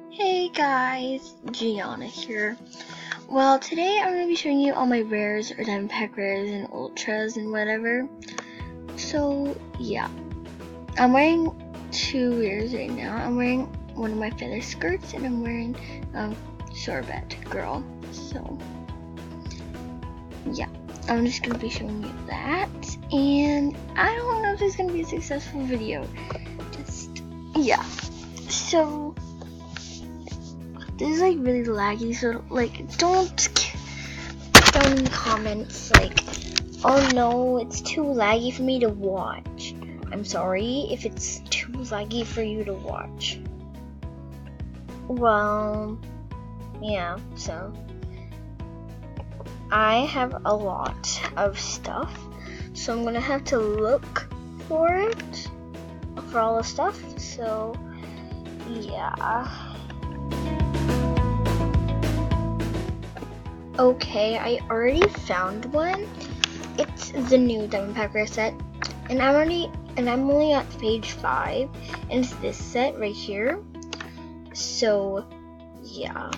Hey guys, Gianna here. Well, today I'm going to be showing you all my rares or diamond pack rares and ultras and whatever. So, yeah. I'm wearing two rares right now. I'm wearing one of my feather skirts and I'm wearing Sorbet Girl. So, yeah. I'm just going to be showing you that. And I don't know if it's going to be a successful video. Yeah. So, this is like really laggy, so like don't in the comments like, oh no, it's too laggy for me to watch. I'm sorry if it's too laggy for you to watch. Well, yeah, so I have a lot of stuff, so I'm gonna have to look for it, for all the stuff, so yeah. Okay, I already found one. It's the new diamond pack rare set, and I'm only at page 5, and it's this set right here. So yeah,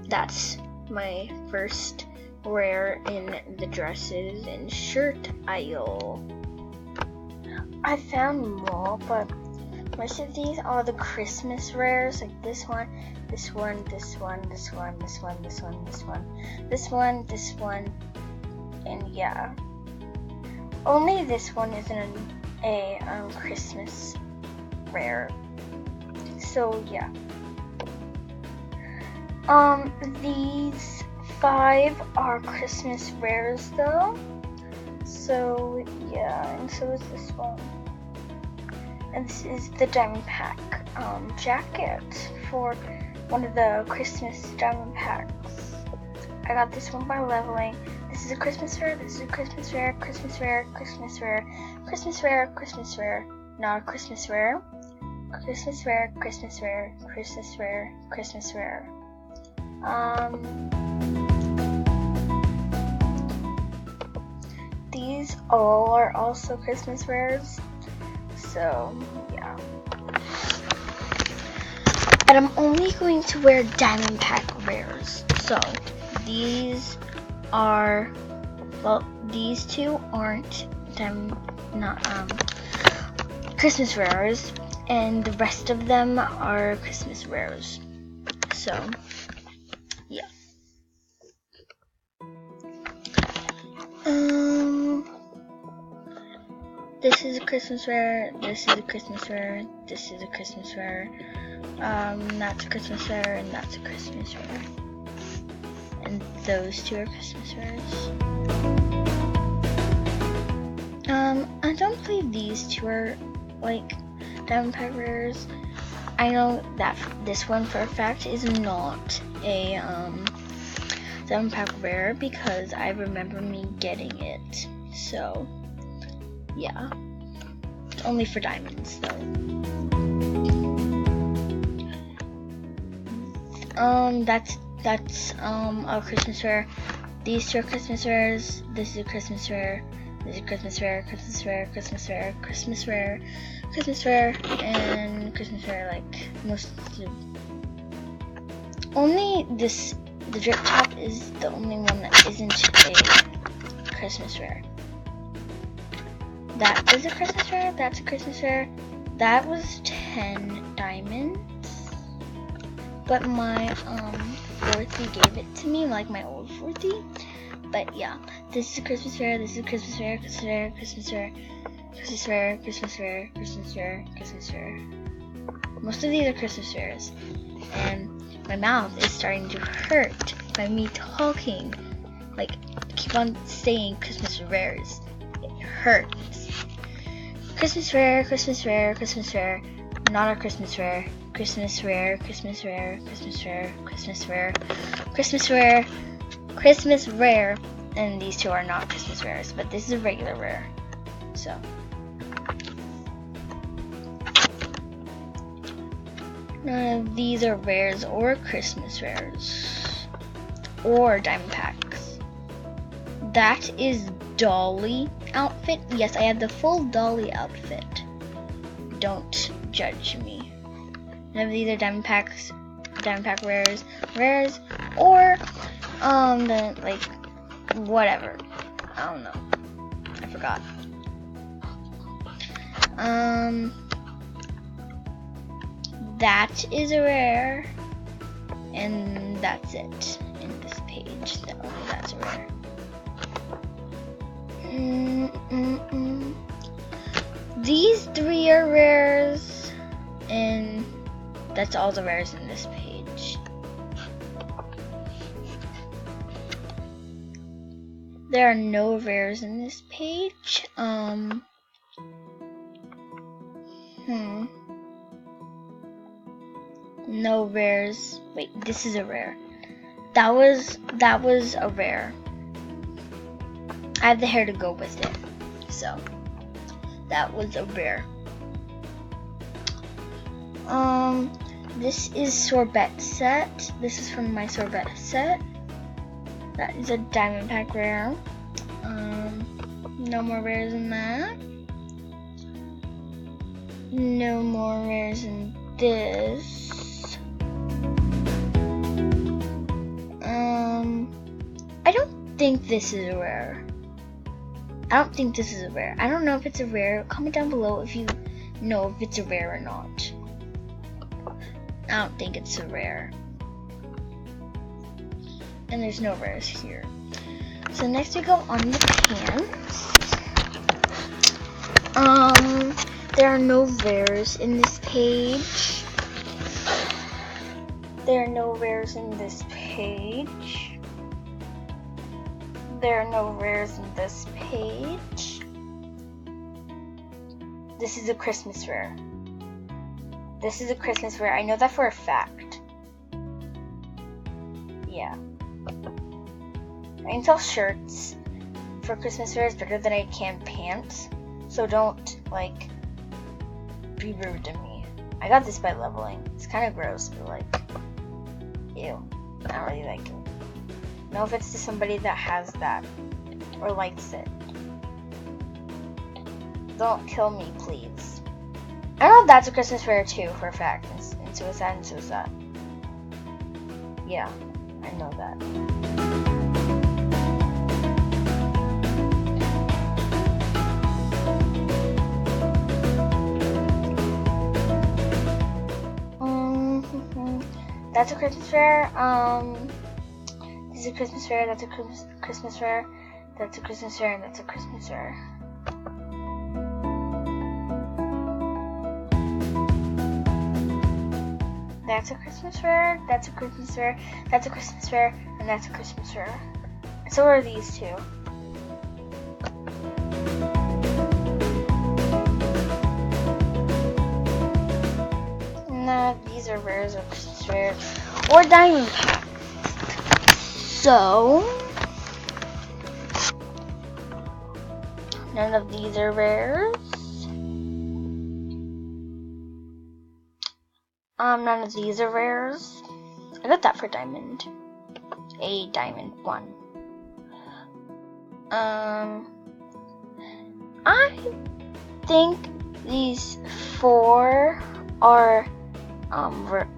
that's my first rare in the dresses and shirt aisle. I found more, but most of these are the Christmas rares, like this one, this one, this one, this one, this one, this one, this one, this one, this one, and yeah. Only this one isn't a Christmas rare. So yeah. These 5 are Christmas rares though. So yeah, and so is this one. And this is the diamond pack jacket for one of the Christmas diamond packs. I got this one by leveling. This is a Christmas rare, this is a Christmas rare, Christmas rare, Christmas rare, Christmas rare, Christmas rare, not a Christmas rare, Christmas rare, Christmas rare, Christmas rare, Christmas rare. These all are also Christmas rares. So, yeah. And I'm only going to wear diamond pack rares. So, these are, well, these two aren't Christmas rares, and the rest of them are Christmas rares. So, yeah. This is a Christmas rare, this is a Christmas rare, this is a Christmas rare, that's a Christmas rare, and that's a Christmas rare. And those two are Christmas rares. I don't believe these two are, like, diamond pack rares. I know that this one for a fact is not a, diamond pack rare because I remember me getting it. So, yeah, it's only for diamonds though. That's a Christmas rare. These two are Christmas rares. This is a Christmas rare. This is a Christmas rare, Christmas rare, Christmas rare, Christmas rare, Christmas rare, and Christmas rare. Like most of only this, the drip top is the only one that isn't a Christmas rare. That is a Christmas rare, that's a Christmas rare. That was 10 diamonds. But my Forthy gave it to me, like my old Forthy. But yeah, this is a Christmas rare, this is a Christmas rare, Christmas rare, Christmas rare, Christmas rare, Christmas rare, Christmas rare, Christmas rare. Most of these are Christmas rares. And my mouth is starting to hurt by me talking. Like, keep on saying Christmas rares. It hurts. Christmas rare, Christmas rare, Christmas rare, not a Christmas rare, Christmas rare, Christmas rare, Christmas rare, Christmas rare, Christmas rare, Christmas rare, and these two are not Christmas rares, but this is a regular rare. So, none of these are rares or Christmas rares or diamond packs. That is Dolly outfit. Yes, I have the full Dolly outfit. Don't judge me. None of these are diamond pack rares, or the, like, whatever. I don't know. I forgot. That is a rare, and that's it in this page. That's a rare. These 3 are rares, and that's all the rares in this page. There are no rares in this page. No rares. Wait, this is a rare. That was a rare. I have the hair to go with it, so that was a rare. This is Sorbet set. This is from my Sorbet set. That is a diamond pack rare. No more rares in that. No more rares in this. I don't think this is a rare. I don't know if it's a rare. Comment down below if you know if it's a rare or not. I don't think it's a rare. And there's no rares here. So next we go on the pants. There are no rares in this page. There are no rares in this page. There are no rares in this page. This is a Christmas rare. This is a Christmas rare. I know that for a fact. Yeah. I can sell shirts for Christmas rares better than I can pants. So don't, like, be rude to me. I got this by leveling. It's kind of gross, but, like, ew. I don't really like it. No offense to somebody that has that or likes it. Don't kill me, please. I know that's a Christmas rare too, for a fact. And Suicide. Yeah, I know that. That's a Christmas rare. This is a Christmas rare. That's a Christmas rare. That's a Christmas rare, and that's a Christmas rare. That's a Christmas rare. That's a Christmas rare. That's a Christmas rare, and that's a Christmas rare. So are these two. None of these are rares or Christmas rares or diamond packs. So none of these are rares. None of these are rares. I got that for diamond. A diamond 1. I think these 4 are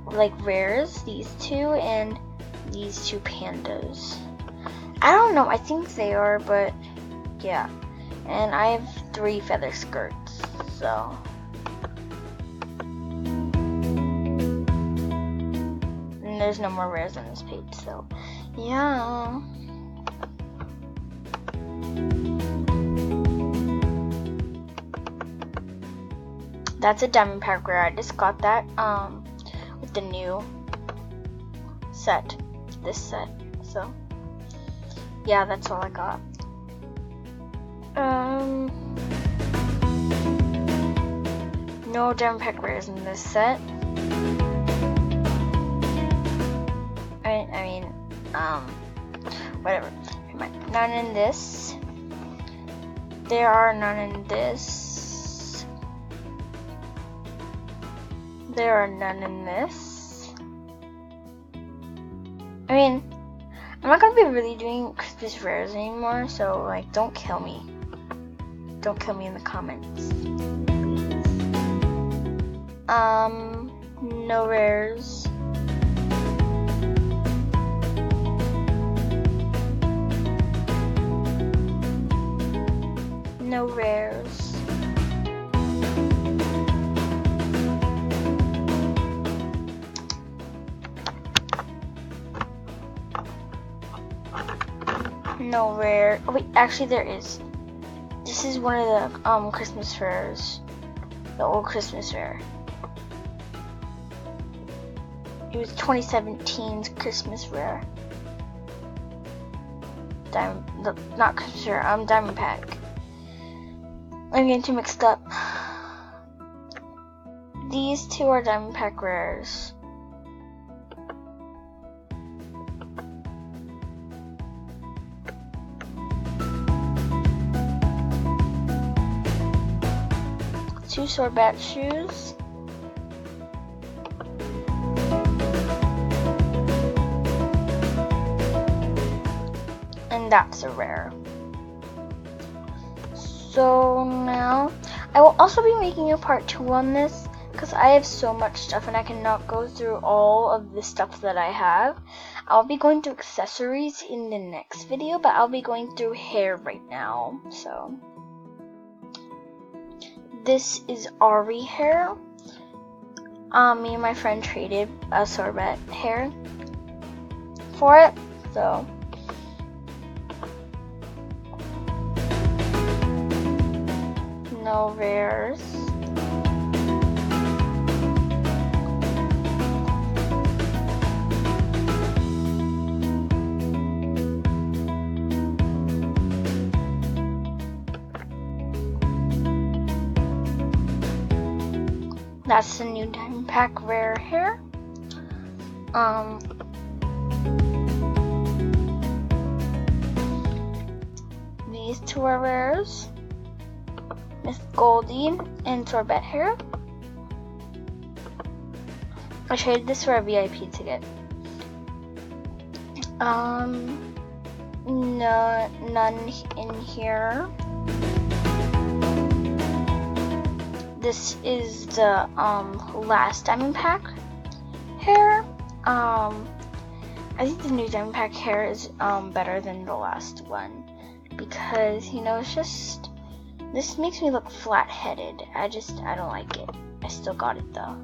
like rares, these 2 and these 2 pandas. I don't know, I think they are, but yeah. And I have 3 feather skirts, so. And there's no more rares on this page, so yeah. That's a diamond pack rare. I just got that with the new set, this set. So yeah, that's all I got. No diamond pack rares in this set. I mean, whatever. None in this. There are none in this. There are none in this. I mean, I'm not gonna be really doing Christmas rares anymore, so like, don't kill me. Don't kill me in the comments. No rares. No rares. No rare. Oh wait, actually there is. This is one of the Christmas rares. The old Christmas rare. It was 2017's Christmas rare. Not Christmas rare, Diamond Pack. I'm getting too mixed up. These two are Diamond Pack rares. Two Sorbat shoes. And that's a rare. So now, I will also be making a part 2 on this because I have so much stuff and I cannot go through all of the stuff that I have. I'll be going through accessories in the next video, but I'll be going through hair right now. So this is Ari hair. Me and my friend traded a Sorbat hair for it, so no rares. That's the new Diamond Pack rare hair. These two are rares. Miss Goldie and Sorbat hair. I traded this for a VIP ticket. No, none in here. This is the last Diamond Pack hair. I think the new Diamond Pack hair is better than the last one because, you know, it's just, this makes me look flat-headed. I don't like it. I still got it though.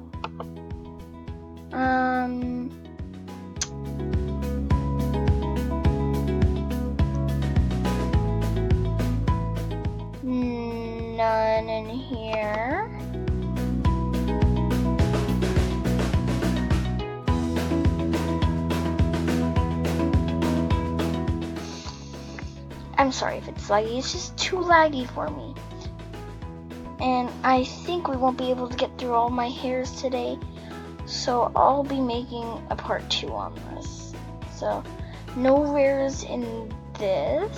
None in here. I'm sorry if it's laggy, it's just too laggy for me. And I think we won't be able to get through all my hairs today, so I'll be making a part 2 on this. So, no rares in this.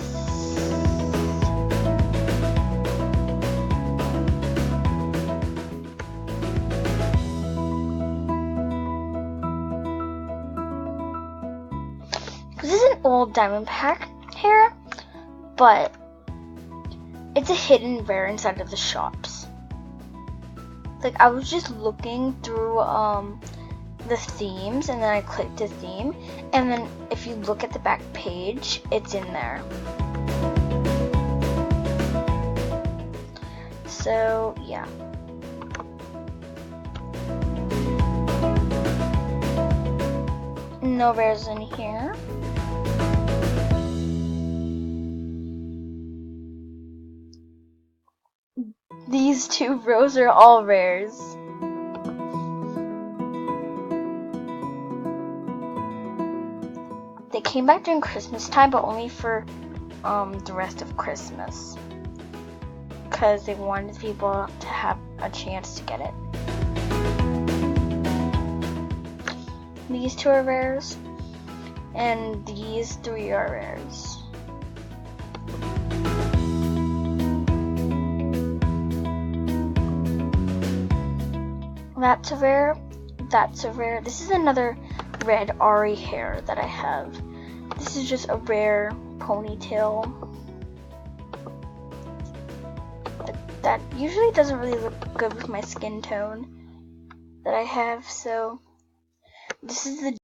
This is an old Diamond Pack hair, but it's a hidden rare inside of the shops. Like, I was just looking through the themes, and then I clicked a theme, and then if you look at the back page, it's in there. So yeah. No rares in here. These two rows are all rares. They came back during Christmas time, but only for the rest of Christmas, because they wanted people to have a chance to get it. These two are rares, and these three are rares. That's a rare. That's a rare. This is another red Ari hair that I have. This is just a rare ponytail. That usually doesn't really look good with my skin tone. that I have. So this is the